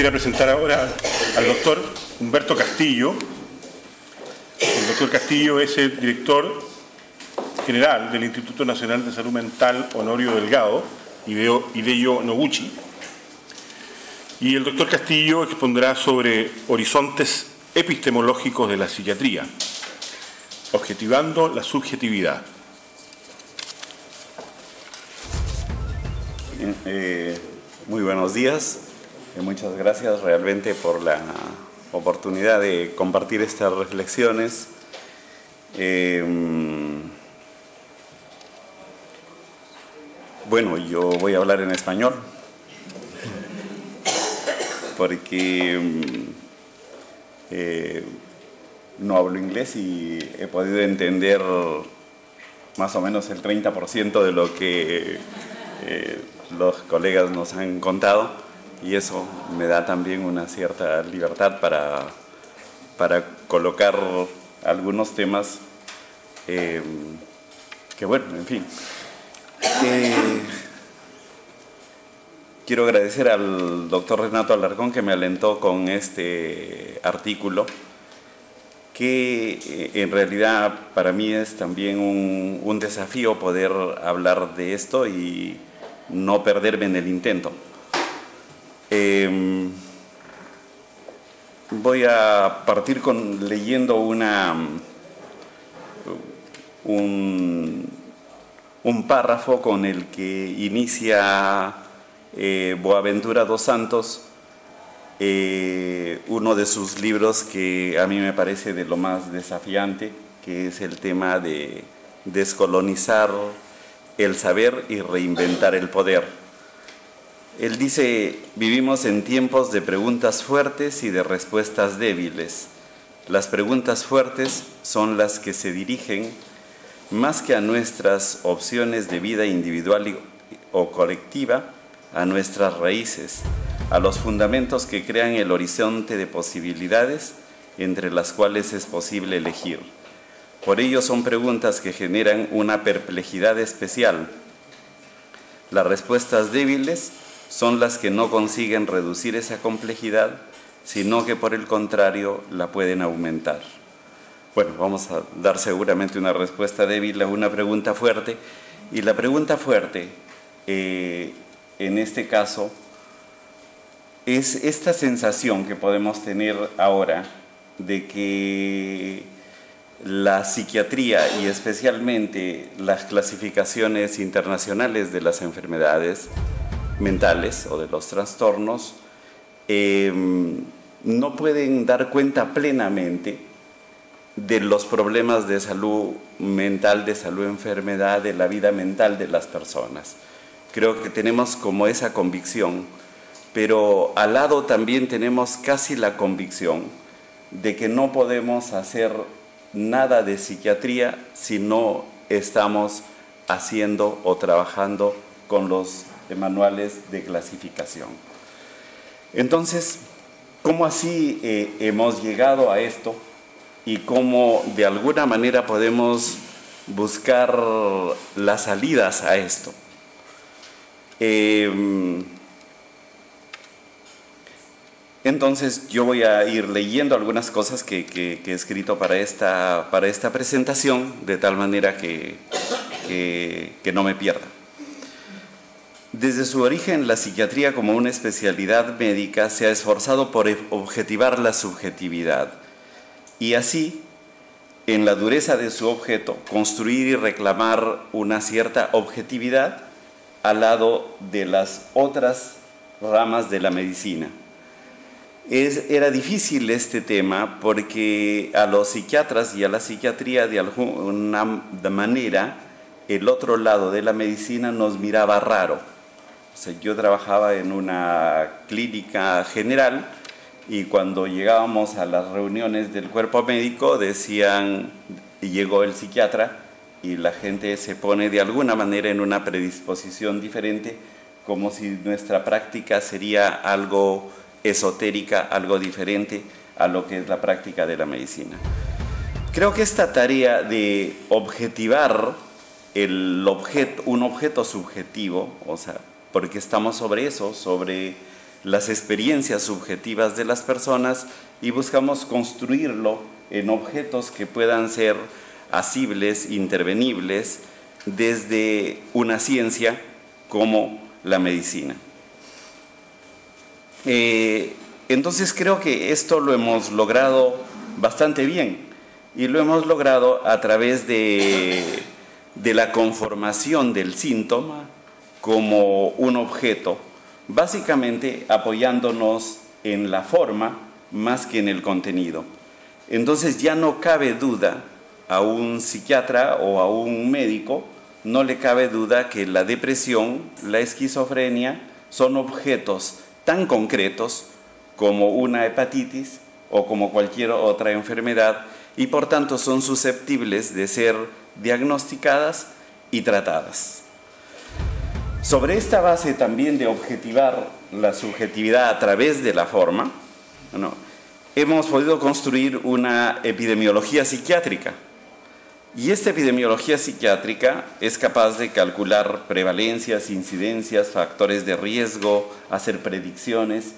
quisiera presentar ahora al doctor Humberto Castillo. El doctor Castillo es el director general del Instituto Nacional de Salud Mental Honorio Delgado, Hideo Noguchi. Y el doctor Castillo expondrá sobre horizontes epistemológicos de la psiquiatría, objetivando la subjetividad. Muy buenos días. Muchas gracias realmente por la oportunidad de compartir estas reflexiones. Bueno, yo voy a hablar en español porque no hablo inglés y he podido entender más o menos el 30% de lo que los colegas nos han contado, y eso me da también una cierta libertad para colocar algunos temas que bueno, en fin. Quiero agradecer al doctor Renato Alarcón que me alentó con este artículo, que en realidad para mí es también un desafío poder hablar de esto y no perderme en el intento. Voy a partir leyendo un párrafo con el que inicia Boaventura dos Santos, uno de sus libros que a mí me parece de lo más desafiante, que es el tema de descolonizar el saber y reinventar el poder. Él dice: vivimos en tiempos de preguntas fuertes y de respuestas débiles. Las preguntas fuertes son las que se dirigen más que a nuestras opciones de vida individual o colectiva, a nuestras raíces, a los fundamentos que crean el horizonte de posibilidades entre las cuales es posible elegir. Por ello son preguntas que generan una perplejidad especial. Las respuestas débiles son las que no consiguen reducir esa complejidad, sino que por el contrario la pueden aumentar. Bueno, vamos a dar seguramente una respuesta débil a una pregunta fuerte, y la pregunta fuerte en este caso es esta sensación que podemos tener ahora de que la psiquiatría y especialmente las clasificaciones internacionales de las enfermedades mentales o de los trastornos no pueden dar cuenta plenamente de los problemas de salud mental, de salud enfermedad, de la vida mental de las personas. Creo que tenemos como esa convicción, pero al lado también tenemos casi la convicción de que no podemos hacer nada de psiquiatría si no estamos haciendo o trabajando con los manuales de clasificación. Entonces, ¿cómo así hemos llegado a esto? Y cómo de alguna manera podemos buscar las salidas a esto. Entonces yo voy a ir leyendo algunas cosas que he escrito para esta presentación, de tal manera que no me pierda. Desde su origen, la psiquiatría como una especialidad médica se ha esforzado por objetivar la subjetividad y así, en la dureza de su objeto, construir y reclamar una cierta objetividad al lado de las otras ramas de la medicina. Era difícil este tema porque a los psiquiatras y a la psiquiatría de alguna manera el otro lado de la medicina nos miraba raro. O sea, yo trabajaba en una clínica general y cuando llegábamos a las reuniones del cuerpo médico decían, llegó el psiquiatra, y la gente se pone de alguna manera en una predisposición diferente, como si nuestra práctica sería algo esotérica, algo diferente a lo que es la práctica de la medicina. Creo que esta tarea de objetivar un objeto subjetivo, o sea, porque estamos sobre eso, sobre las experiencias subjetivas de las personas y buscamos construirlo en objetos que puedan ser asibles, intervenibles, desde una ciencia como la medicina. Entonces creo que esto lo hemos logrado bastante bien y lo hemos logrado a través de la conformación del síntoma como un objeto, básicamente apoyándonos en la forma más que en el contenido. Entonces ya no cabe duda a un psiquiatra o a un médico, no le cabe duda que la depresión, la esquizofrenia son objetos tan concretos como una hepatitis o como cualquier otra enfermedad y por tanto son susceptibles de ser diagnosticadas y tratadas. Sobre esta base también de objetivar la subjetividad a través de la forma, hemos podido construir una epidemiología psiquiátrica. Y esta epidemiología psiquiátrica es capaz de calcular prevalencias, incidencias, factores de riesgo, hacer predicciones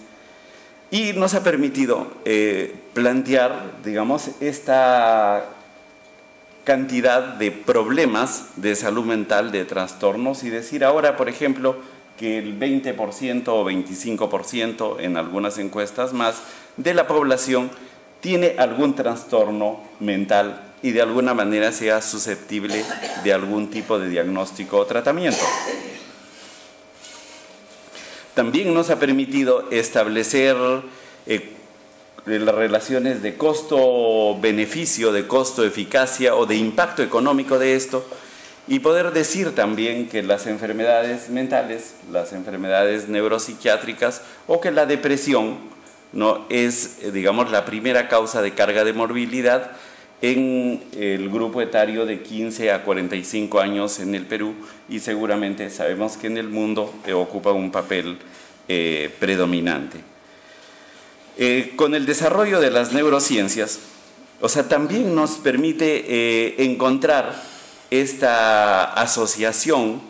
y nos ha permitido plantear, digamos, esta cantidad de problemas de salud mental, de trastornos y decir ahora, por ejemplo, que el 20% o 25% en algunas encuestas más de la población tiene algún trastorno mental y de alguna manera sea susceptible de algún tipo de diagnóstico o tratamiento. También nos ha permitido establecer las relaciones de costo-beneficio, de costo-eficacia o de impacto económico de esto y poder decir también que las enfermedades mentales, las enfermedades neuropsiquiátricas o que la depresión no es, digamos, la primera causa de carga de morbilidad en el grupo etario de 15 a 45 años en el Perú y seguramente sabemos que en el mundo ocupa un papel predominante. Con el desarrollo de las neurociencias, también nos permite encontrar esta asociación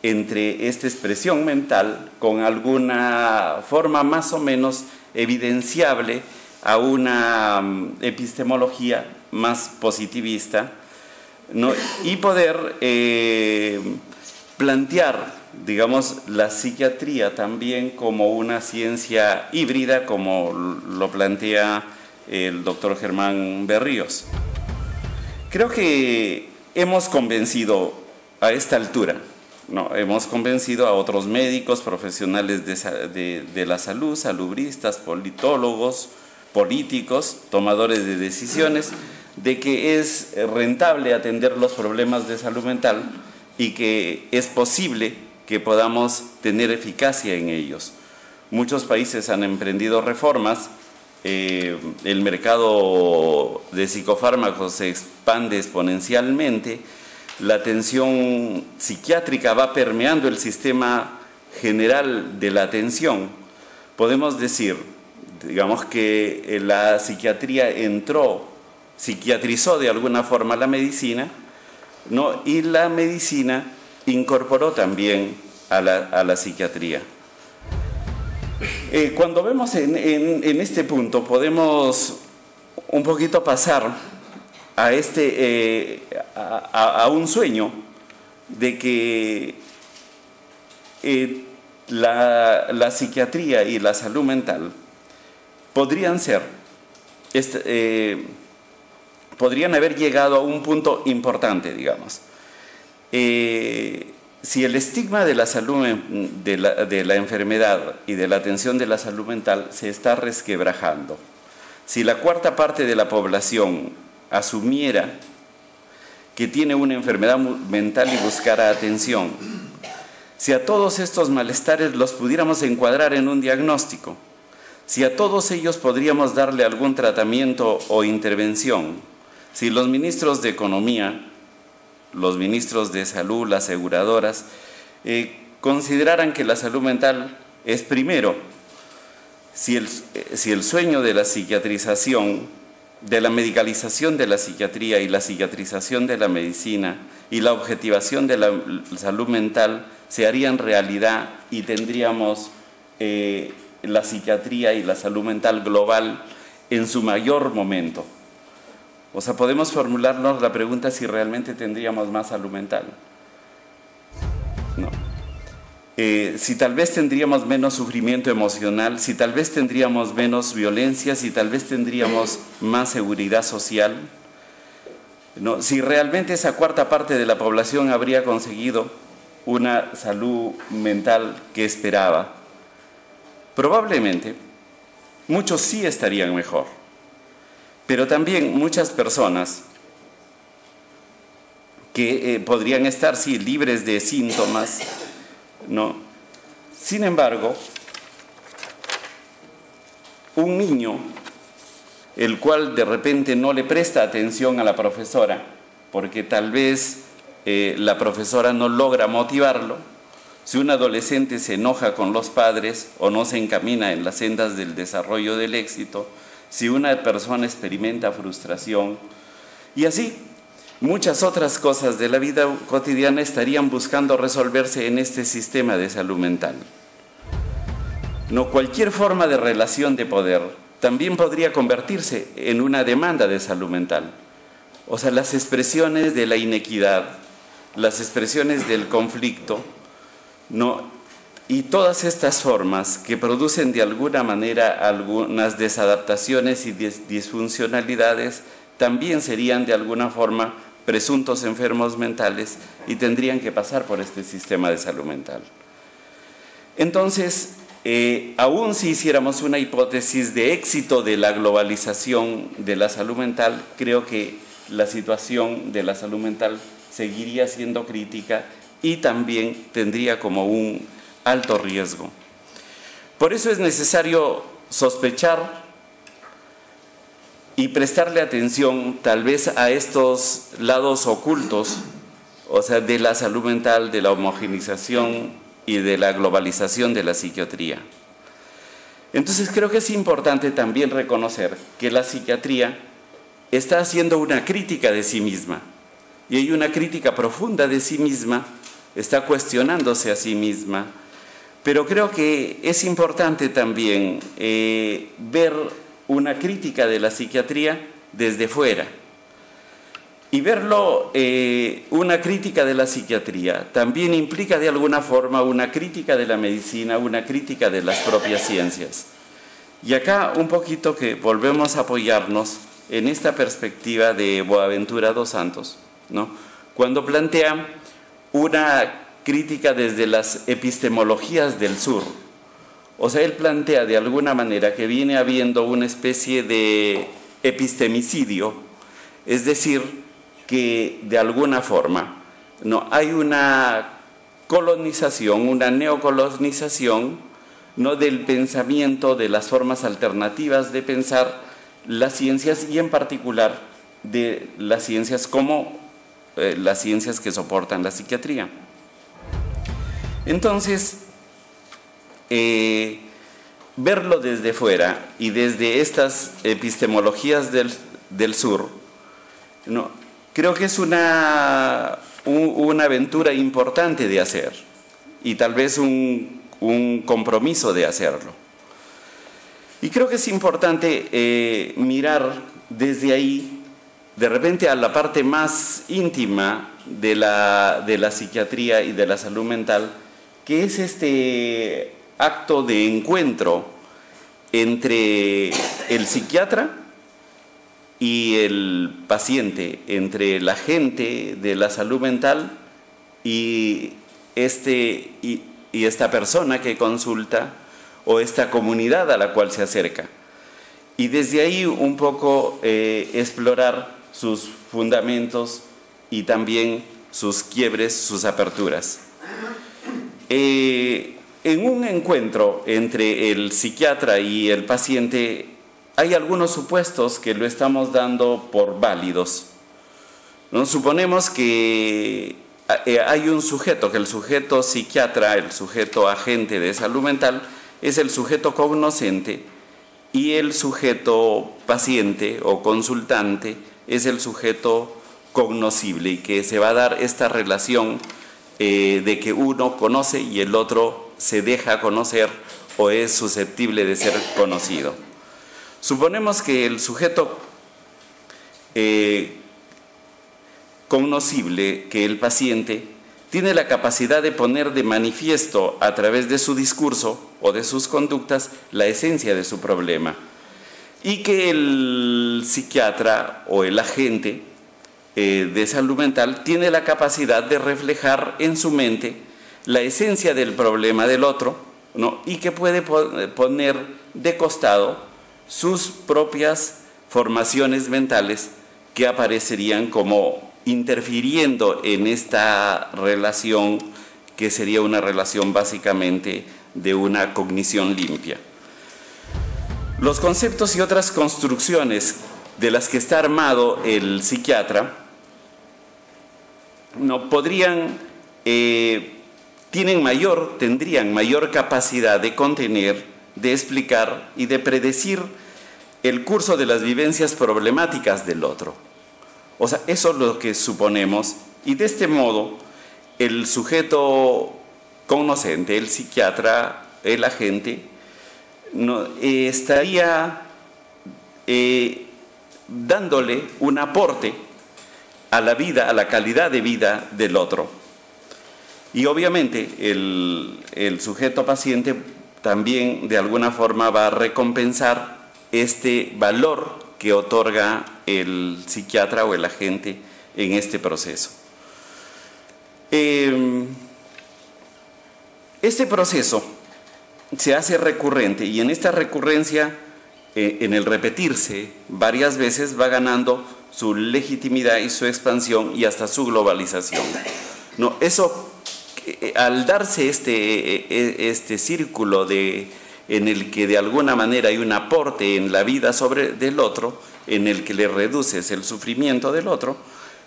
entre esta expresión mental con alguna forma más o menos evidenciable a una epistemología más positivista, ¿no? Y poder plantear, digamos, la psiquiatría también como una ciencia híbrida, como lo plantea el doctor Germán Berríos. Creo que hemos convencido a esta altura, ¿no? Hemos convencido a otros médicos, profesionales de la salud, salubristas, politólogos, políticos, tomadores de decisiones, de que es rentable atender los problemas de salud mental y que es posible que podamos tener eficacia en ellos. Muchos países han emprendido reformas, el mercado de psicofármacos se expande exponencialmente, la atención psiquiátrica va permeando el sistema general de la atención. Podemos decir, digamos, que la psiquiatría psiquiatrizó de alguna forma la medicina, ¿no? Y la medicina incorporó también a la psiquiatría. Cuando vemos en este punto, podemos un poquito pasar a un sueño de que la psiquiatría y la salud mental podrían haber llegado a un punto importante, digamos. Si el estigma de la salud, de la enfermedad y de la atención de la salud mental se está resquebrajando, si la cuarta parte de la población asumiera que tiene una enfermedad mental y buscara atención, si a todos estos malestares los pudiéramos encuadrar en un diagnóstico, si a todos ellos podríamos darle algún tratamiento o intervención, si los ministros de Economía, los ministros de Salud, las aseguradoras, consideraran que la salud mental es primero, si el sueño de la psiquiatrización, de la medicalización de la psiquiatría y la psiquiatrización de la medicina y la objetivación de la salud mental se harían realidad y tendríamos la psiquiatría y la salud mental global en su mayor momento. O sea, podemos formularnos la pregunta si realmente tendríamos más salud mental. No. Si tal vez tendríamos menos sufrimiento emocional, si tal vez tendríamos menos violencia, si tal vez tendríamos más seguridad social, ¿no? Si realmente esa cuarta parte de la población habría conseguido una salud mental que esperaba, probablemente muchos sí estarían mejor, pero también muchas personas que podrían estar, sí, libres de síntomas, ¿no? Sin embargo, un niño, el cual de repente no le presta atención a la profesora, porque tal vez la profesora no logra motivarlo, si un adolescente se enoja con los padres o no se encamina en las sendas del desarrollo del éxito, si una persona experimenta frustración, y así muchas otras cosas de la vida cotidiana estarían buscando resolverse en este sistema de salud mental. No, cualquier forma de relación de poder también podría convertirse en una demanda de salud mental. O sea, las expresiones de la inequidad, las expresiones del conflicto, ¿no? Y todas estas formas que producen de alguna manera algunas desadaptaciones y disfuncionalidades también serían de alguna forma presuntos enfermos mentales y tendrían que pasar por este sistema de salud mental. Entonces, aún si hiciéramos una hipótesis de éxito de la globalización de la salud mental, creo que la situación de la salud mental seguiría siendo crítica y también tendría como un alto riesgo. Por eso es necesario sospechar y prestarle atención tal vez a estos lados ocultos, o sea, de la salud mental, de la homogeneización y de la globalización de la psiquiatría. Entonces creo que es importante también reconocer que la psiquiatría está haciendo una crítica de sí misma, y hay una crítica profunda de sí misma, está cuestionándose a sí misma, pero creo que es importante también ver una crítica de la psiquiatría desde fuera. Y verlo, una crítica de la psiquiatría, también implica de alguna forma una crítica de la medicina, una crítica de las propias ciencias. Y acá un poquito que volvemos a apoyarnos en esta perspectiva de Boaventura dos Santos, ¿no? Cuando plantea una crítica desde las epistemologías del sur. O sea, él plantea de alguna manera que viene habiendo una especie de epistemicidio, es decir, que de alguna forma no hay una colonización, una neocolonización, no, del pensamiento, de las formas alternativas de pensar las ciencias y en particular de las ciencias como las ciencias que soportan la psiquiatría. Entonces, verlo desde fuera y desde estas epistemologías del sur, ¿no? Creo que es una aventura importante de hacer y tal vez un compromiso de hacerlo. Y creo que es importante mirar desde ahí, de repente, a la parte más íntima de la psiquiatría y de la salud mental, que es este acto de encuentro entre el psiquiatra y el paciente, entre la gente de la salud mental y esta persona que consulta o esta comunidad a la cual se acerca. Y desde ahí un poco explorar sus fundamentos y también sus quiebres, sus aperturas. En un encuentro entre el psiquiatra y el paciente hay algunos supuestos que lo estamos dando por válidos, ¿no? Suponemos que hay un sujeto, que el sujeto psiquiatra, el sujeto agente de salud mental, es el sujeto cognoscente y el sujeto paciente o consultante es el sujeto cognoscible, y que se va a dar esta relación de que uno conoce y el otro se deja conocer o es susceptible de ser conocido. Suponemos que el sujeto cognoscible, que el paciente, tiene la capacidad de poner de manifiesto a través de su discurso o de sus conductas la esencia de su problema, y que el psiquiatra o el agente de salud mental tiene la capacidad de reflejar en su mente la esencia del problema del otro, ¿no? Y que puede poner de costado sus propias formaciones mentales que aparecerían como interfiriendo en esta relación, que sería una relación básicamente de una cognición limpia. Los conceptos y otras construcciones de las que está armado el psiquiatra no podrían, tendrían mayor capacidad de contener, de explicar y de predecir el curso de las vivencias problemáticas del otro. O sea, eso es lo que suponemos, y de este modo el sujeto cognoscente, el psiquiatra, el agente, estaría dándole un aporte a la vida, a la calidad de vida del otro. Y obviamente el sujeto paciente también de alguna forma va a recompensar este valor que otorga el psiquiatra o el agente en este proceso. Este proceso se hace recurrente, y en esta recurrencia, en el repetirse varias veces, va ganando su legitimidad y su expansión y hasta su globalización. No, eso, al darse este círculo en el que de alguna manera hay un aporte en la vida del otro, en el que le reduces el sufrimiento del otro,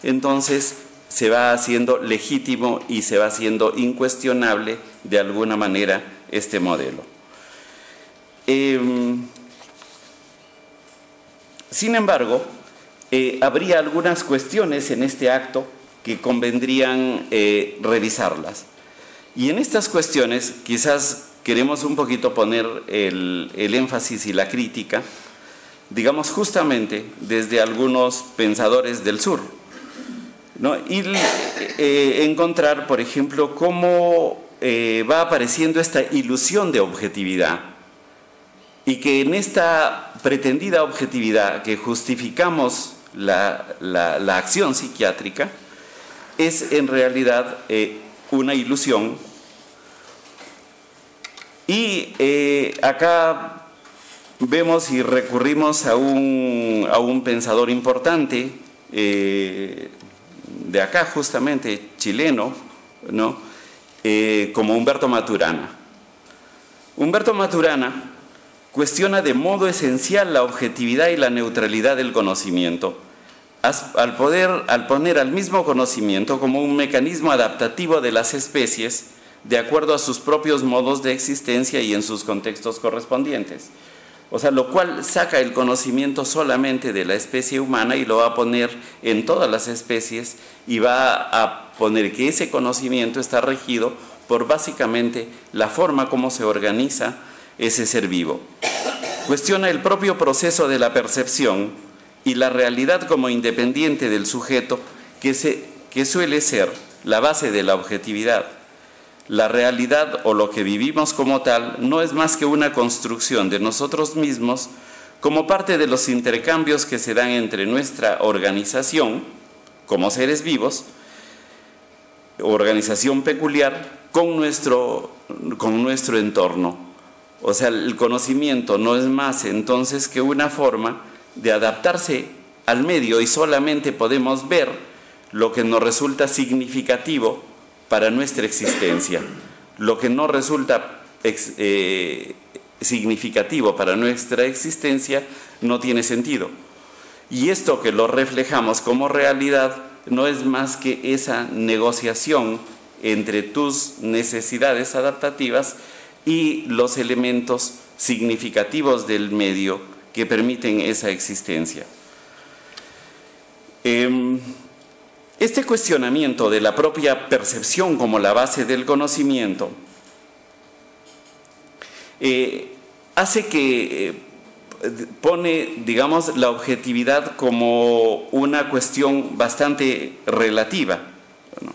entonces se va haciendo legítimo y se va haciendo incuestionable de alguna manera este modelo. Sin embargo, habría algunas cuestiones en este acto que convendrían revisarlas. Y en estas cuestiones quizás queremos un poquito poner el énfasis y la crítica, digamos justamente desde algunos pensadores del sur, ¿no? Y encontrar, por ejemplo, cómo va apareciendo esta ilusión de objetividad, y que en esta pretendida objetividad que justificamos la acción psiquiátrica es en realidad una ilusión. Y acá vemos y recurrimos a un pensador importante de acá, justamente chileno, ¿no? Como Humberto Maturana. Humberto Maturana cuestiona de modo esencial la objetividad y la neutralidad del conocimiento, al poner al mismo conocimiento como un mecanismo adaptativo de las especies de acuerdo a sus propios modos de existencia y en sus contextos correspondientes. O sea, lo cual saca el conocimiento solamente de la especie humana y lo va a poner en todas las especies, y va a poner que ese conocimiento está regido por básicamente la forma como se organiza ese ser vivo. Cuestiona el propio proceso de la percepción y la realidad como independiente del sujeto, que suele ser la base de la objetividad. La realidad, o lo que vivimos como tal, no es más que una construcción de nosotros mismos como parte de los intercambios que se dan entre nuestra organización como seres vivos, organización peculiar, con nuestro entorno. O sea, el conocimiento no es más entonces que una forma de adaptarse al medio, y solamente podemos ver lo que nos resulta significativo para nuestra existencia. Lo que no resulta significativo para nuestra existencia no tiene sentido. Y esto que lo reflejamos como realidad no es más que esa negociación entre tus necesidades adaptativas y los elementos significativos del medio que permiten esa existencia. Este cuestionamiento de la propia percepción como la base del conocimiento hace que pone, digamos, la objetividad como una cuestión bastante relativa, ¿no?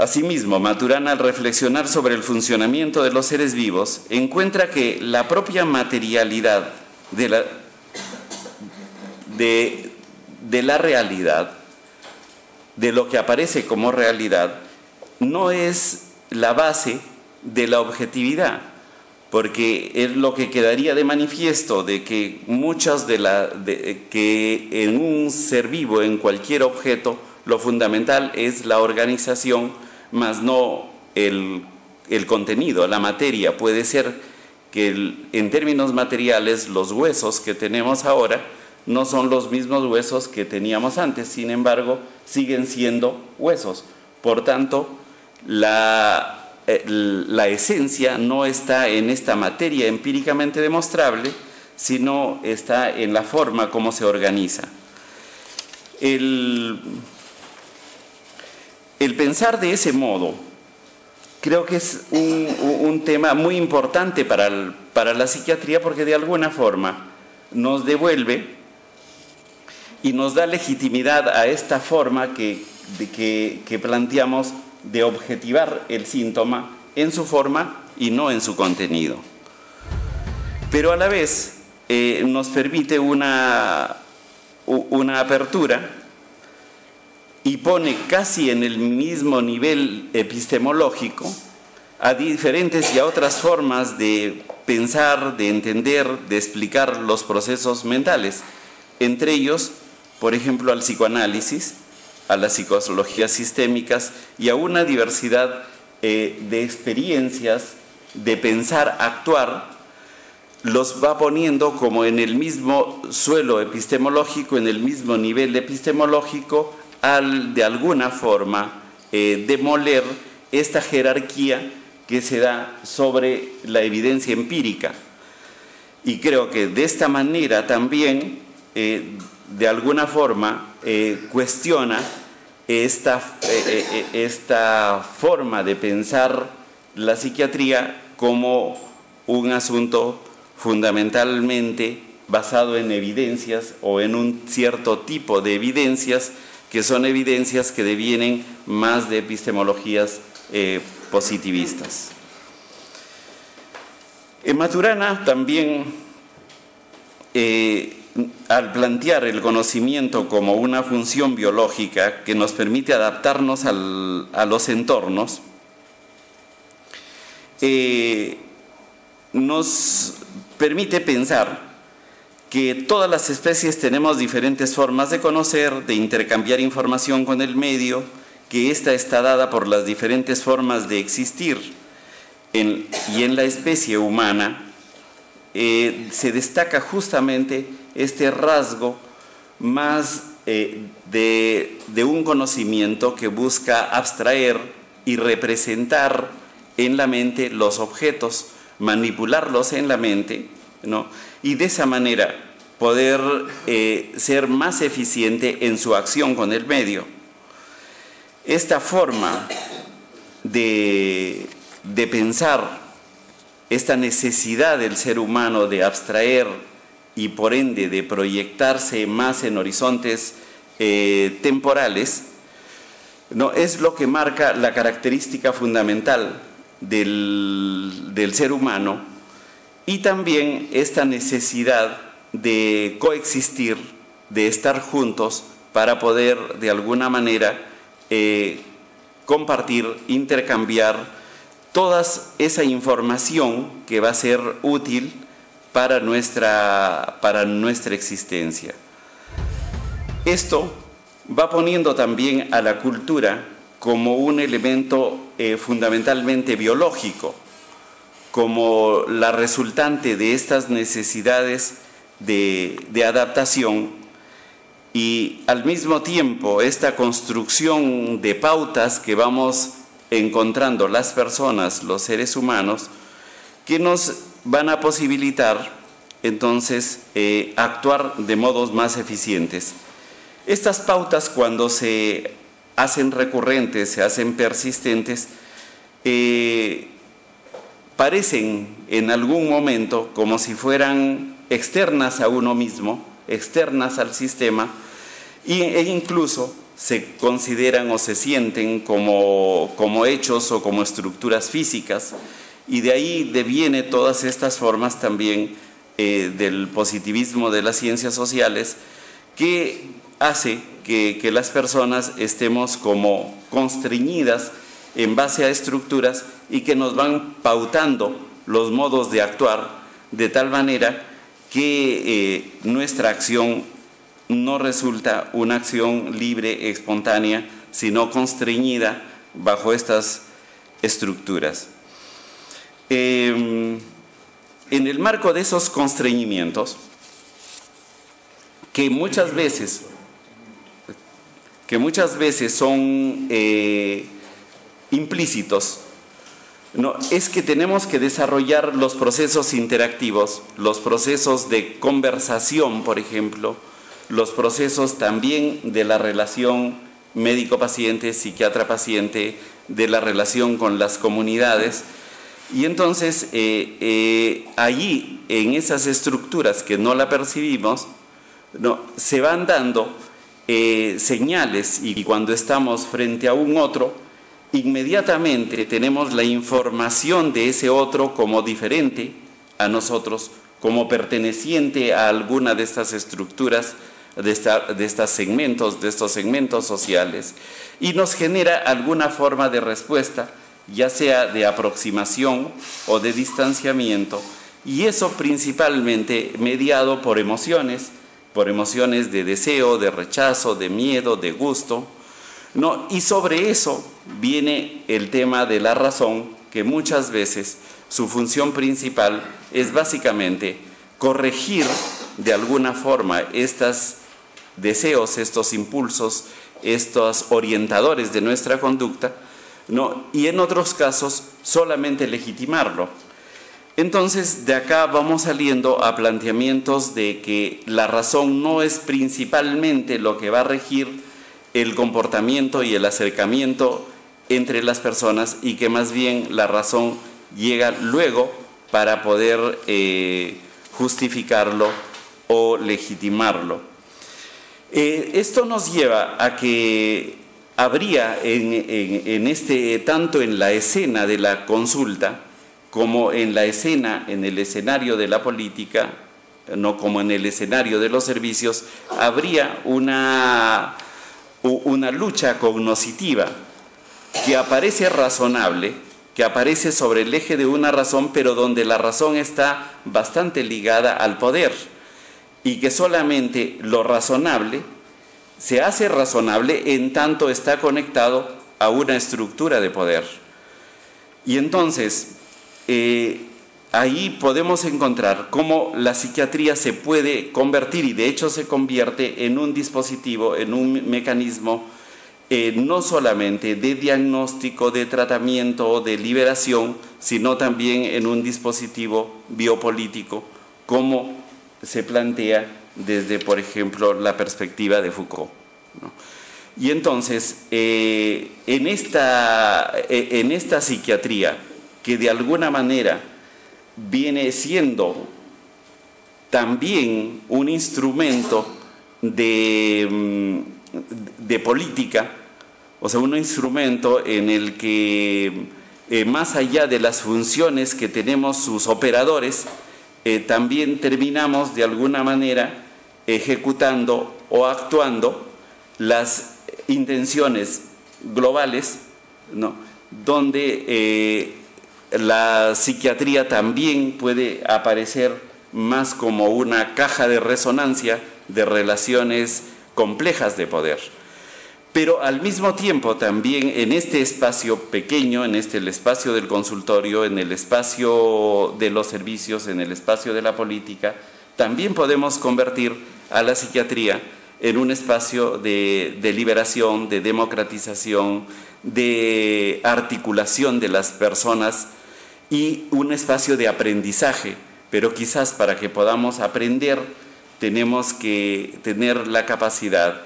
Asimismo, Maturana, al reflexionar sobre el funcionamiento de los seres vivos, encuentra que la propia materialidad de la realidad, de lo que aparece como realidad, no es la base de la objetividad, porque es lo que quedaría de manifiesto de que muchas que en un ser vivo, en cualquier objeto, lo fundamental es la organización, más no el contenido, la materia. Puede ser que en términos materiales los huesos que tenemos ahora no son los mismos huesos que teníamos antes, sin embargo, siguen siendo huesos. Por tanto, la esencia no está en esta materia empíricamente demostrable, sino está en la forma como se organiza. El pensar de ese modo creo que es un tema muy importante para la psiquiatría, porque de alguna forma nos devuelve y nos da legitimidad a esta forma que planteamos de objetivar el síntoma en su forma y no en su contenido. Pero a la vez nos permite una apertura y pone casi en el mismo nivel epistemológico a diferentes y a otras formas de pensar, de entender, de explicar los procesos mentales. Entre ellos, por ejemplo, al psicoanálisis, a las psicologías sistémicas y a una diversidad de experiencias de pensar, actuar, los va poniendo como en el mismo suelo epistemológico, en el mismo nivel epistemológico, al de alguna forma demoler esta jerarquía que se da sobre la evidencia empírica. Y creo que de esta manera también, de alguna forma, cuestiona esta forma de pensar la psiquiatría como un asunto fundamentalmente basado en evidencias o en un cierto tipo de evidencias que son evidencias que devienen más de epistemologías positivistas. En Maturana también, al plantear el conocimiento como una función biológica que nos permite adaptarnos a los entornos, nos permite pensar que todas las especies tenemos diferentes formas de conocer, de intercambiar información con el medio, que ésta está dada por las diferentes formas de existir. Y en la especie humana se destaca justamente este rasgo más de un conocimiento que busca abstraer y representar en la mente los objetos, manipularlos en la mente, ¿no? Y de esa manera poder ser más eficiente en su acción con el medio. Esta forma de pensar, esta necesidad del ser humano de abstraer y por ende de proyectarse más en horizontes temporales, ¿no? Es lo que marca la característica fundamental del ser humano, y también esta necesidad de coexistir, de estar juntos para poder de alguna manera compartir, intercambiar toda esa información que va a ser útil para nuestra existencia. Esto va poniendo también a la cultura como un elemento fundamentalmente biológico, como la resultante de estas necesidades de adaptación, y al mismo tiempo esta construcción de pautas que vamos encontrando las personas, los seres humanos, que nos van a posibilitar entonces actuar de modos más eficientes. Estas pautas, cuando se hacen recurrentes, se hacen persistentes, parecen en algún momento como si fueran externas a uno mismo, externas al sistema, e incluso se consideran o se sienten como hechos o como estructuras físicas, y de ahí deviene todas estas formas también del positivismo de las ciencias sociales, que hace que las personas estemos como constreñidas en base a estructuras y que nos van pautando los modos de actuar de tal manera que nuestra acción no resulta una acción libre, espontánea, sino constreñida bajo estas estructuras. En el marco de esos constreñimientos, que muchas veces son implícitos, ¿no? Es que tenemos que desarrollar los procesos interactivos, los procesos de conversación, por ejemplo, los procesos también de la relación médico-paciente, psiquiatra-paciente, de la relación con las comunidades. Y entonces, allí, en esas estructuras que no la percibimos, ¿no?, se van dando señales, y cuando estamos frente a un otro, inmediatamente tenemos la información de ese otro como diferente a nosotros, como perteneciente a alguna de estas estructuras, de estos segmentos sociales, y nos genera alguna forma de respuesta, ya sea de aproximación o de distanciamiento, y eso principalmente mediado por emociones de deseo, de rechazo, de miedo, de gusto, ¿no? Y sobre eso viene el tema de la razón, que muchas veces su función principal es básicamente corregir de alguna forma estos deseos, estos impulsos, estos orientadores de nuestra conducta, ¿no? Y en otros casos solamente legitimarlo. Entonces, de acá vamos saliendo a planteamientos de que la razón no es principalmente lo que va a regir el comportamiento y el acercamiento entre las personas, y que más bien la razón llega luego para poder justificarlo o legitimarlo. Esto nos lleva a que habría tanto en la escena de la consulta como en la escena, en el escenario de la política, no como en el escenario de los servicios, habría una lucha cognoscitiva que aparece razonable, que aparece sobre el eje de una razón, pero donde la razón está bastante ligada al poder, y que solamente lo razonable se hace razonable en tanto está conectado a una estructura de poder. Y entonces, ahí podemos encontrar cómo la psiquiatría se puede convertir, y de hecho se convierte en un dispositivo, en un mecanismo no solamente de diagnóstico, de tratamiento, de liberación, sino también en un dispositivo biopolítico, como se plantea desde, por ejemplo, la perspectiva de Foucault, ¿no? Y entonces, en esta psiquiatría, que de alguna manera viene siendo también un instrumento de política, o sea, un instrumento en el que más allá de las funciones que tenemos sus operadores, también terminamos de alguna manera ejecutando o actuando las intenciones globales, ¿no?, donde la psiquiatría también puede aparecer más como una caja de resonancia de relaciones complejas de poder. Pero al mismo tiempo también en este espacio pequeño, en el espacio del consultorio, en el espacio de los servicios, en el espacio de la política, también podemos convertir a la psiquiatría en un espacio de liberación, de democratización, de articulación de las personas, y un espacio de aprendizaje. Pero quizás para que podamos aprender tenemos que tener la capacidad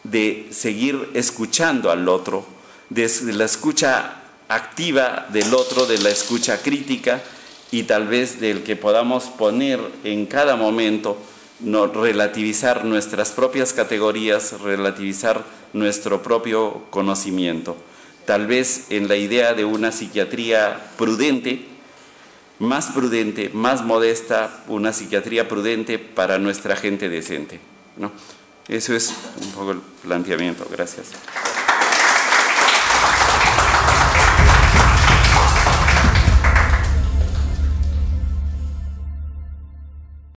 de seguir escuchando al otro, de la escucha activa del otro, de la escucha crítica, y tal vez del que podamos poner en cada momento, no, relativizar nuestras propias categorías, relativizar nuestro propio conocimiento. Tal vez en la idea de una psiquiatría prudente, más modesta, una psiquiatría prudente para nuestra gente decente, ¿no? Eso es un poco el planteamiento. Gracias.